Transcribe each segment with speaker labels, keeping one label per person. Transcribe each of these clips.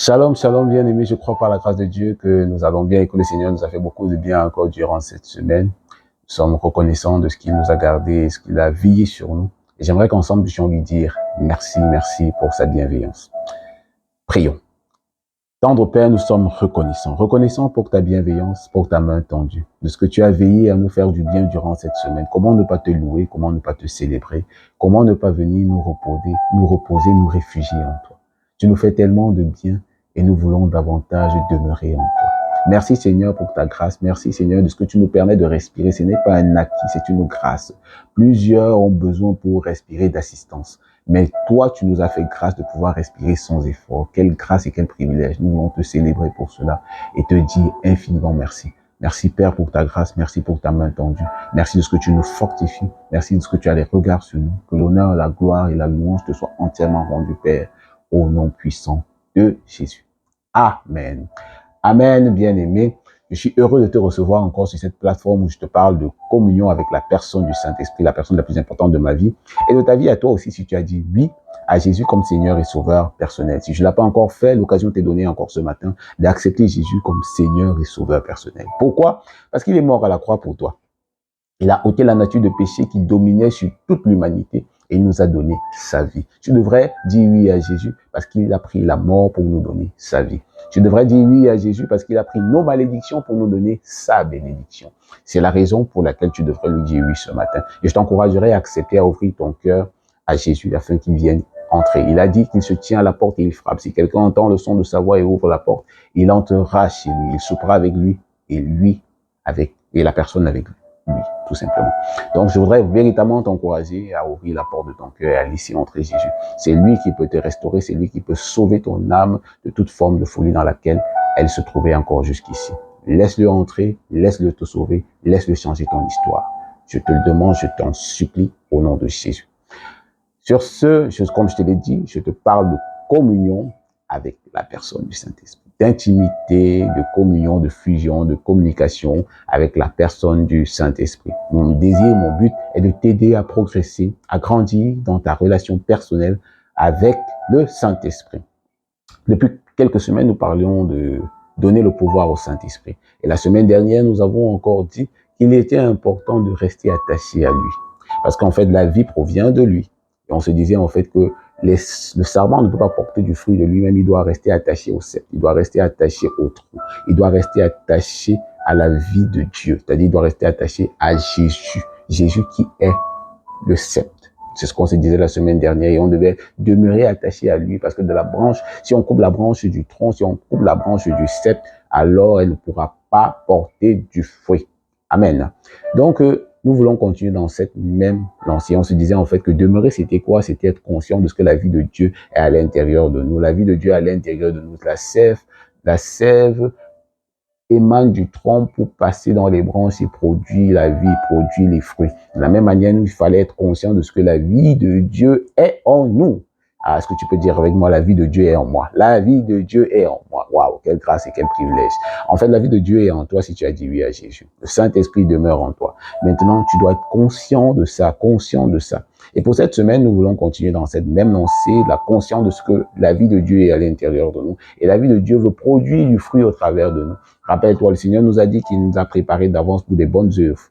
Speaker 1: Shalom, shalom, bien-aimés. Je crois par la grâce de Dieu que nous allons bien et que le Seigneur nous a fait beaucoup de bien encore durant cette semaine. Nous sommes reconnaissants de ce qu'il nous a gardé et ce qu'il a veillé sur nous. Et j'aimerais qu'ensemble puissions lui dire merci, merci pour sa bienveillance. Prions. Tendre Père, nous sommes reconnaissants. Reconnaissants pour ta bienveillance, pour ta main tendue, de ce que tu as veillé à nous faire du bien durant cette semaine. Comment ne pas te louer, comment ne pas te célébrer, comment ne pas venir nous reposer, nous réfugier en toi. Tu nous fais tellement de bien et nous voulons davantage demeurer en toi. Merci Seigneur pour ta grâce. Merci Seigneur de ce que tu nous permets de respirer. Ce n'est pas un acquis, c'est une grâce. Plusieurs ont besoin pour respirer d'assistance. Mais toi, tu nous as fait grâce de pouvoir respirer sans effort. Quelle grâce et quel privilège. Nous voulons te célébrer pour cela et te dire infiniment merci. Merci Père pour ta grâce, merci pour ta main tendue. Merci de ce que tu nous fortifies. Merci de ce que tu as les regards sur nous. Que l'honneur, la gloire et la louange te soient entièrement rendus, Père, au nom puissant de Jésus. Amen. Amen, bien-aimé. Je suis heureux de te recevoir encore sur cette plateforme où je te parle de communion avec la personne du Saint-Esprit, la personne la plus importante de ma vie et de ta vie à toi aussi si tu as dit oui à Jésus comme Seigneur et Sauveur personnel. Si je ne l'ai pas encore fait, l'occasion t'est donnée encore ce matin d'accepter Jésus comme Seigneur et Sauveur personnel. Pourquoi? Parce qu'il est mort à la croix pour toi. Il a ôté la nature de péché qui dominait sur toute l'humanité et il nous a donné sa vie. Tu devrais dire oui à Jésus parce qu'il a pris la mort pour nous donner sa vie. Tu devrais dire oui à Jésus parce qu'il a pris nos malédictions pour nous donner sa bénédiction. C'est la raison pour laquelle tu devrais lui dire oui ce matin. Et je t'encouragerais à accepter, à ouvrir ton cœur à Jésus afin qu'il vienne entrer. Il a dit qu'il se tient à la porte et il frappe. Si quelqu'un entend le son de sa voix et ouvre la porte, il entrera chez lui. Il soupera avec lui et la personne avec lui. Tout simplement. Donc, je voudrais véritablement t'encourager à ouvrir la porte de ton cœur et à laisser entrer Jésus. C'est lui qui peut te restaurer, c'est lui qui peut sauver ton âme de toute forme de folie dans laquelle elle se trouvait encore jusqu'ici. Laisse-le entrer, laisse-le te sauver, laisse-le changer ton histoire. Je te le demande, je t'en supplie au nom de Jésus. Sur ce, comme je te l'ai dit, je te parle de communion avec la personne du Saint-Esprit, d'intimité, de communion, de fusion, de communication avec la personne du Saint-Esprit. Mon désir, mon but est de t'aider à progresser, à grandir dans ta relation personnelle avec le Saint-Esprit. Depuis quelques semaines, nous parlions de donner le pouvoir au Saint-Esprit. Et la semaine dernière, nous avons encore dit qu'il était important de rester attaché à lui. Parce qu'en fait, la vie provient de lui. Et on se disait en fait que le sarment ne peut pas porter du fruit de lui-même, il doit rester attaché au cep, il doit rester attaché au trou, il doit rester attaché à la vie de Dieu, c'est-à-dire il doit rester attaché à Jésus, Jésus qui est le cep. C'est ce qu'on se disait la semaine dernière et on devait demeurer attaché à lui parce que de la branche, si on coupe la branche du tronc, si on coupe la branche du cep, alors elle ne pourra pas porter du fruit. Amen. Donc, nous voulons continuer dans cette même lancée. On se disait en fait que demeurer, c'était quoi? C'était être conscient de ce que la vie de Dieu est à l'intérieur de nous. La vie de Dieu est à l'intérieur de nous. La sève émane du tronc pour passer dans les branches et produire la vie, produire les fruits. De la même manière, nous, il fallait être conscient de ce que la vie de Dieu est en nous. Ah, est-ce que tu peux dire avec moi, la vie de Dieu est en moi? La vie de Dieu est en moi. Waouh, quelle grâce et quel privilège. En fait, la vie de Dieu est en toi si tu as dit oui à Jésus. Le Saint-Esprit demeure en toi. Maintenant, tu dois être conscient de ça, conscient de ça. Et pour cette semaine, nous voulons continuer dans cette même lancée, la conscience de ce que la vie de Dieu est à l'intérieur de nous. Et la vie de Dieu veut produire du fruit au travers de nous. Rappelle-toi, le Seigneur nous a dit qu'il nous a préparé d'avance pour des bonnes œuvres.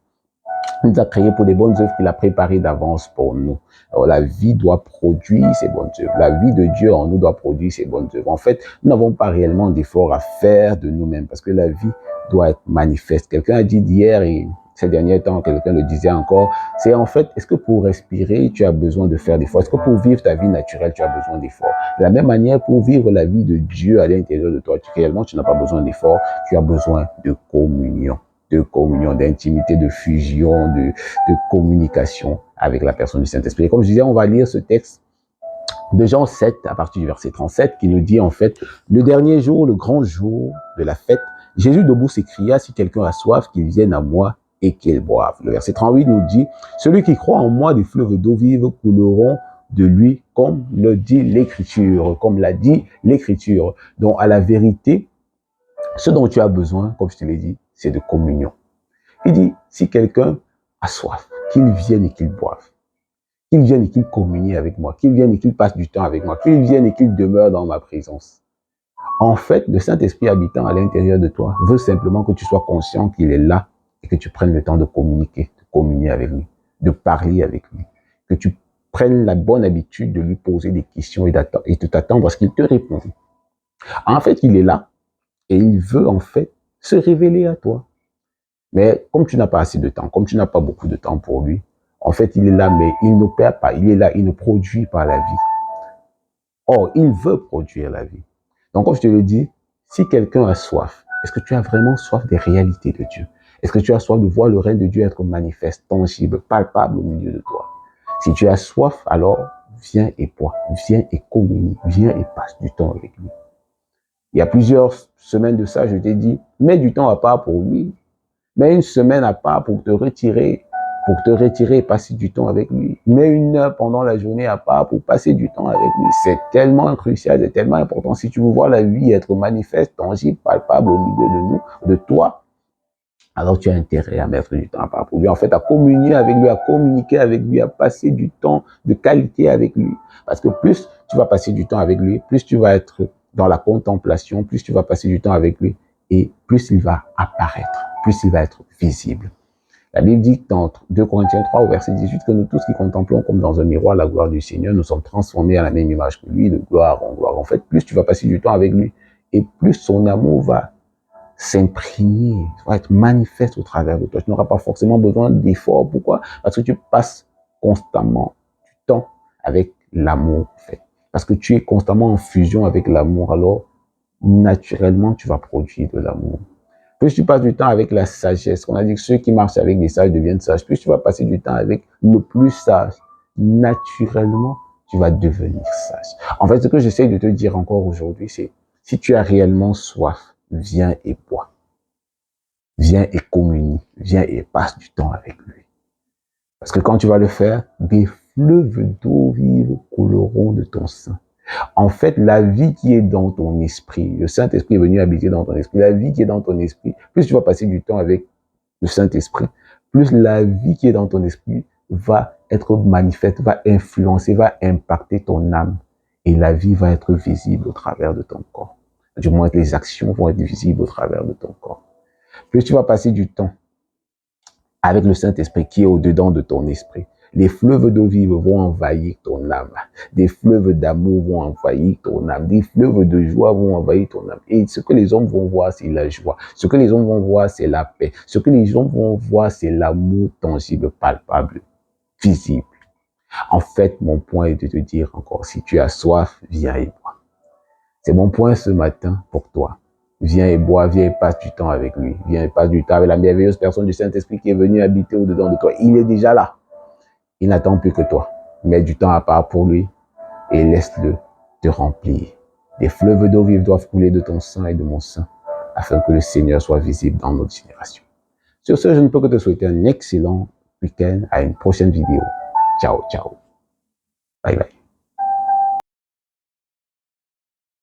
Speaker 1: Il nous a créés pour des bonnes œuvres qu'il a préparées d'avance pour nous. Alors, la vie doit produire ces bonnes œuvres. La vie de Dieu en nous doit produire ces bonnes œuvres. En fait, nous n'avons pas réellement d'efforts à faire de nous-mêmes parce que la vie doit être manifeste. Quelqu'un a dit hier et ces derniers temps, quelqu'un le disait encore, c'est en fait, est-ce que pour respirer, tu as besoin de faire d'efforts? Est-ce que pour vivre ta vie naturelle, tu as besoin d'efforts? De la même manière, pour vivre la vie de Dieu à l'intérieur de toi, réellement, tu n'as pas besoin d'efforts, tu as besoin de communion, d'intimité, de fusion, de communication avec la personne du Saint-Esprit. Et comme je disais, on va lire ce texte de Jean 7, à partir du verset 37, qui nous dit en fait, le dernier jour, le grand jour de la fête, Jésus debout s'écria, si quelqu'un a soif, qu'il vienne à moi et qu'il boive. Le verset 38 nous dit, celui qui croit en moi, des fleuves d'eau vive couleront de lui, comme le dit l'Écriture, comme l'a dit l'Écriture. Donc, à la vérité, ce dont tu as besoin, comme je te l'ai dit, c'est de communion. Il dit, si quelqu'un a soif, qu'il vienne et qu'il boive. Qu'il vienne et qu'il communie avec moi. Qu'il vienne et qu'il passe du temps avec moi. Qu'il vienne et qu'il demeure dans ma présence. En fait, le Saint-Esprit habitant à l'intérieur de toi veut simplement que tu sois conscient qu'il est là et que tu prennes le temps de communiquer, de communier avec lui, de parler avec lui, que tu prennes la bonne habitude de lui poser des questions et de t'attendre à ce qu'il te réponde. En fait, il est là et il veut en fait se révéler à toi. Mais comme tu n'as pas assez de temps, comme tu n'as pas beaucoup de temps pour lui, en fait, il est là, mais il n'opère pas. Il est là, il ne produit pas la vie. Or, il veut produire la vie. Donc, comme je te le dis, si quelqu'un a soif, est-ce que tu as vraiment soif des réalités de Dieu? Est-ce que tu as soif de voir le règne de Dieu être manifeste, tangible, palpable au milieu de toi? Si tu as soif, alors viens et bois, viens et communie, viens et passe du temps avec lui. Il y a plusieurs semaines de ça, je t'ai dit, mets du temps à part pour lui. Mets une semaine à part pour te retirer et passer du temps avec lui. Mets une heure pendant la journée à part pour passer du temps avec lui. C'est tellement crucial, c'est tellement important. Si tu veux voir la vie être manifeste, tangible, palpable au milieu de nous, de toi, alors tu as intérêt à mettre du temps à part pour lui. En fait, à communier avec lui, à communiquer avec lui, à passer du temps de qualité avec lui. Parce que plus tu vas passer du temps avec lui, plus tu vas être dans la contemplation, plus tu vas passer du temps avec lui, et plus il va apparaître, plus il va être visible. La Bible dit dans 2 Corinthiens 3 au verset 18 que nous tous qui contemplons comme dans un miroir la gloire du Seigneur, nous sommes transformés à la même image que lui, de gloire en gloire. En fait, plus tu vas passer du temps avec lui, et plus son amour va s'imprégner, va être manifeste au travers de toi. Tu n'auras pas forcément besoin d'efforts. Pourquoi? Parce que tu passes constamment du temps avec l'amour, en fait. Parce que tu es constamment en fusion avec l'amour, alors naturellement, tu vas produire de l'amour. Plus tu passes du temps avec la sagesse, on a dit que ceux qui marchent avec des sages deviennent sages, plus tu vas passer du temps avec le plus sage, naturellement, tu vas devenir sage. En fait, ce que j'essaie de te dire encore aujourd'hui, c'est si tu as réellement soif, viens et bois. Viens et communie, viens et passe du temps avec lui. Parce que quand tu vas le faire, des fleuves d'eau vive couleront de ton sein. En fait, la vie qui est dans ton esprit, le Saint-Esprit est venu habiter dans ton esprit, la vie qui est dans ton esprit, plus tu vas passer du temps avec le Saint-Esprit, plus la vie qui est dans ton esprit va être manifeste, va influencer, va impacter ton âme. Et la vie va être visible au travers de ton corps. Du moins, les actions vont être visibles au travers de ton corps. Plus tu vas passer du temps avec le Saint-Esprit qui est au-dedans de ton esprit, les fleuves d'eau vive vont envahir ton âme. Des fleuves d'amour vont envahir ton âme. Des fleuves de joie vont envahir ton âme. Et ce que les hommes vont voir, c'est la joie. Ce que les hommes vont voir, c'est la paix. Ce que les hommes vont voir, c'est l'amour tangible, palpable, visible. En fait, mon point est de te dire encore, si tu as soif, viens et bois. C'est mon point ce matin pour toi. Viens et bois, viens et passe du temps avec lui. Viens et passe du temps avec la merveilleuse personne du Saint-Esprit qui est venue habiter au-dedans de toi. Il est déjà là. Il n'attend plus que toi. Mets du temps à part pour lui et laisse-le te remplir. Des fleuves d'eau vive doivent couler de ton sein et de mon sein afin que le Seigneur soit visible dans notre génération. Sur ce, je ne peux que te souhaiter un excellent week-end à une prochaine vidéo. Ciao, ciao. Bye bye.